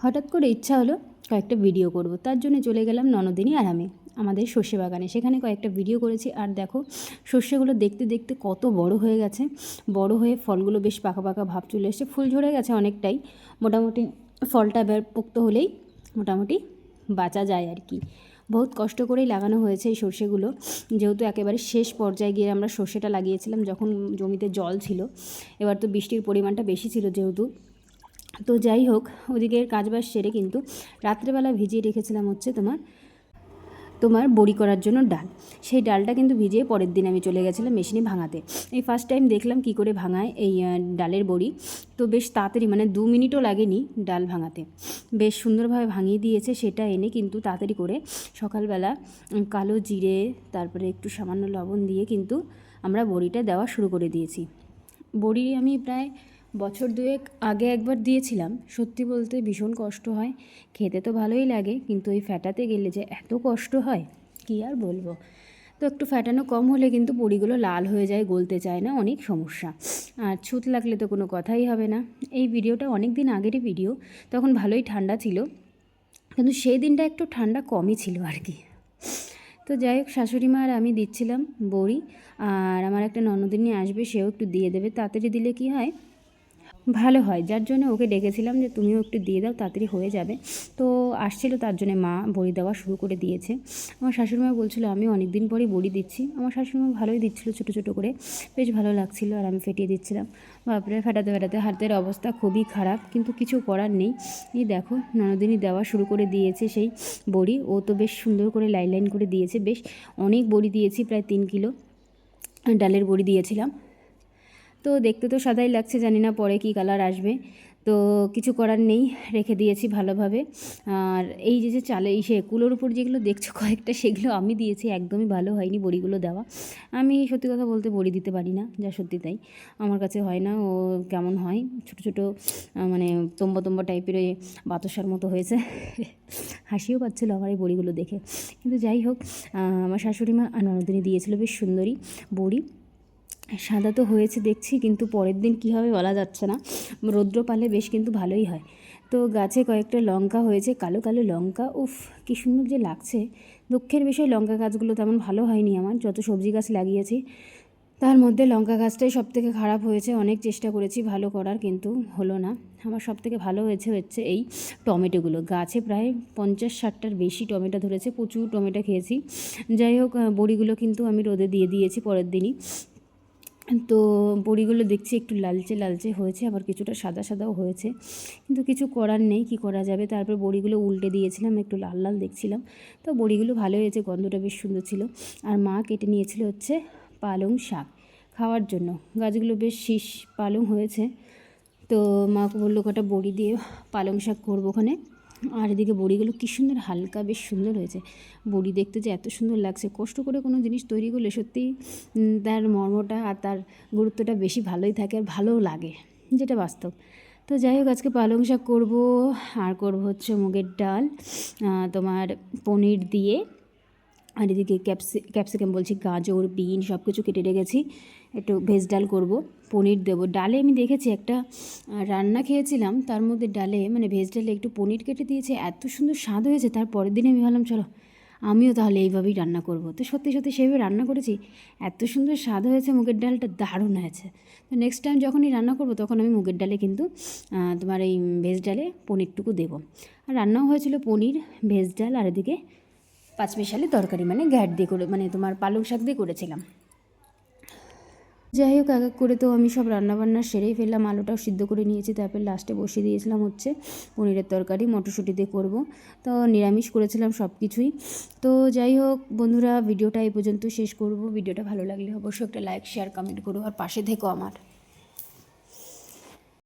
হঠাৎ করে ইচ্ছা হলো কয়েকটা ভিডিও করব, তার জন্য চলে গেলাম ননদিনী আর আমি আমাদের সর্ষে বাগানে। সেখানে কয়েকটা ভিডিও করেছি। আর দেখো সর্ষেগুলো দেখতে দেখতে কত বড় হয়ে গেছে, বড় হয়ে ফলগুলো বেশ পাকা পাকা ভাব চলে এসেছে, ফুল ঝরে গেছে অনেকটাই। মোটামুটি ফলটা এবার পোক্ত হলেই মোটামুটি বাঁচা যায় আর কি। বহুত কষ্ট করেই লাগানো হয়েছে এই সর্ষেগুলো, যেহেতু একেবারে শেষ পর্যায়ে গিয়ে আমরা সর্ষেটা লাগিয়েছিলাম যখন জমিতে জল ছিল। এবার তো বৃষ্টির পরিমাণটা বেশি ছিল যেহেতু। তো যাই হোক, ওদিকের কাজবাজ সেরে কিন্তু রাত্রেবেলা ভিজিয়ে রেখেছিলাম হচ্ছে তোমার বড়ি করার জন্য ডাল। সেই ডালটা কিন্তু ভিজিয়ে পরের দিন আমি চলে গেছিলাম মেশিনে ভাঙাতে। এই ফার্স্ট টাইম দেখলাম কি করে ভাঙায় এই ডালের বড়ি। তো বেশ তাড়াতাড়ি, মানে 2 মিনিটও লাগেনি ডাল ভাঙাতে, বেশ সুন্দরভাবে ভাঙিয়ে দিয়েছে। সেটা এনে কিন্তু তাড়াতাড়ি করে সকালবেলা কালো জিরে তারপরে একটু সামান্য লবণ দিয়ে কিন্তু আমরা বড়িটা দেওয়া শুরু করে দিয়েছি। বড়ি আমি প্রায় বছর দুয়েক আগে একবার দিয়েছিলাম। সত্যি বলতে ভীষণ কষ্ট হয়, খেতে তো ভালোই লাগে, কিন্তু ওই ফ্যাটাতে গেলে যে এত কষ্ট হয় কী আর বলবো। তো একটু ফ্যাটানো কম হলে কিন্তু বড়িগুলো লাল হয়ে যায়, গলতে চায় না, অনেক সমস্যা। আর ছুত লাগলে তো কোনো কথাই হবে না। এই ভিডিওটা অনেক দিন আগেরই ভিডিও, তখন ভালোই ঠান্ডা ছিল, কিন্তু সেই দিনটা একটু ঠান্ডা কমই ছিল আর কি। তো যাই হোক, শাশুড়ি মা আর আমি দিচ্ছিলাম বড়ি, আর আমার একটা ননদিনী আসবে, সেও একটু দিয়ে দেবে। তাড়াতাড়ি দিলে কি হয়, ভালো হয়, যার জন্য ওকে ডেকেছিলাম যে তুমিও একটু দিয়ে দাও, তাড়াতাড়ি হয়ে যাবে। তো আসছিল, তার জন্য মা বড়ি দেওয়া শুরু করে দিয়েছে। আমার শাশুড়িমা বলছিল আমি অনেক দিন পরেই বড়ি দিচ্ছি। আমার শাশুড়িমা ভালোই দিচ্ছিল, ছোটো ছোটো করে, বেশ ভালো লাগছিল। আর আমি ফেটিয়ে দিচ্ছিলাম। বাপরে, ফেটাতে ফেটাতে হাতের অবস্থা খুবই খারাপ, কিন্তু কিছু করার নেই। এই দেখো ননদিনী দেওয়া শুরু করে দিয়েছে সেই বড়ি। ও তো বেশ সুন্দর করে লাইন লাইন করে দিয়েছে, বেশ অনেক বড়ি দিয়েছি, প্রায় 3 কিলো ডালের বড়ি দিয়েছিলাম। তো দেখতে তো সাদাই লাগছে, জানি না পরে কী কালার আসবে। তো কিছু করার নেই, রেখে দিয়েছি ভালোভাবে। আর এই যে চালে কুলোর উপর যেগুলো দেখছো কয়েকটা, সেগুলো আমি দিয়েছি, একদমই ভালো হয়নি বড়িগুলো দেওয়া। আমি সত্যি কথা বলতে বড়ি দিতে পারি না, যা সত্যি তাই, আমার কাছে হয় না। ও কেমন হয়, ছোটো ছোটো মানে তোম্বা তোম্বা টাইপের ওই বাতাসার মতো হয়েছে। হাসিও পাচ্ছিলো আমার এই বড়িগুলো দেখে। কিন্তু যাই হোক, আমার শাশুড়ি মা আর ননদিনী দিয়েছিল বেশ সুন্দরী বড়ি। সাদা তো হয়েছে দেখছি, কিন্তু পরের দিন কী হবে বলা যাচ্ছে না। রৌদ্র পালে বেশ কিন্তু ভালোই হয়। তো গাছে কয়েকটা লঙ্কা হয়েছে, কালো কালো লঙ্কা, উফ কী সুন্দর যে লাগছে। দুঃখের বিষয়, লঙ্কা গাছগুলো তেমন ভালো হয়নি আমার, যত সবজি গাছ লাগিয়েছি তার মধ্যে লঙ্কা গাছটাই সবথেকে খারাপ হয়েছে। অনেক চেষ্টা করেছি ভালো করার, কিন্তু হলো না। আমার সবথেকে ভালো হচ্ছে এই টমেটোগুলো। গাছে প্রায় 50-60টার বেশি টমেটো ধরেছে, প্রচুর টমেটো খেয়েছি। যাই হোক, বড়িগুলো কিন্তু আমি রোদে দিয়ে দিয়েছি পরের দিনই। তো বড়িগুলো দেখছি একটু লালচে লালচে হয়েছে, আবার কিছুটা সাদা সাদাও হয়েছে, কিন্তু কিছু করার নেই, কি করা যাবে। তারপর বড়িগুলো উল্টে দিয়েছিলাম, একটু লাল লাল দেখছিলাম। তো বড়িগুলো ভালো হয়েছে, গন্ধটা বেশ সুন্দর ছিল। আর মা কেটে নিয়েছিল হচ্ছে পালং শাক খাওয়ার জন্য। গাছগুলো বেশ শীষ পালং হয়েছে। তো মাকে বললো কটা বড়ি দিয়ে পালং শাক করবো ওখানে। আর এদিকে বড়িগুলো কী সুন্দর হালকা, বেশ সুন্দর হয়েছে। বড়ি দেখতে যে এত সুন্দর লাগছে, কষ্ট করে কোনো জিনিস তৈরি করলে সত্যিই তার মর্মটা আর তার গুরুত্বটা বেশি ভালোই থাকে, আর ভালোও লাগে, যেটা বাস্তব। তো যাই হোক, আজকে পালং শাক করবো, আর করবো হচ্ছে মুগের ডাল, তোমার পনির দিয়ে। আর এদিকে ক্যাপসিকাম বলছি, গাজর বিন সব কিছু কেটে রেখেছি। একটু ভেজ ডাল করব, পনির দেবো ডালে। আমি দেখেছি একটা রান্না খেয়েছিলাম, তার মধ্যে ডালে মানে ভেজ ডালে একটু পনির কেটে দিয়েছে, এত সুন্দর স্বাদ হয়েছে। তার পরের দিনে আমি ভাবলাম চলো আমিও তাহলে এইভাবেই রান্না করব। তো সত্যি সত্যি সেইভাবে রান্না করেছি, এত সুন্দর স্বাদ হয়েছে, মুগের ডালটা দারুণ হয়েছে। তো নেক্সট টাইম যখনই রান্না করব তখন আমি মুগের ডালে কিন্তু তোমার এই ভেজ ডালে পনিরটুকু দেবো। আর রান্নাও হয়েছিল পনির, ভেজ ডাল, আর এদিকে পাঁচমিশালি তরকারি, মানে ঘ্যাট দিয়ে করে, মানে তোমার পালং শাক দিয়ে করেছিলাম। যাই হোক, এক এক করে তো আমি সব রান্নাবান্না সেরেই ফেললাম। আলুটাও সিদ্ধ করে নিয়েছি, তারপর লাস্টে বসিয়ে দিয়েছিলাম হচ্ছে পনিরের তরকারি, মটরশুঁটি দিয়ে করবো। তো নিরামিষ করেছিলাম সব কিছুই। তো যাই হোক বন্ধুরা, ভিডিওটা এই পর্যন্ত শেষ করব। ভিডিওটা ভালো লাগলে অবশ্যই একটা লাইক শেয়ার কমেন্ট করো, আর পাশে থেকো আমার।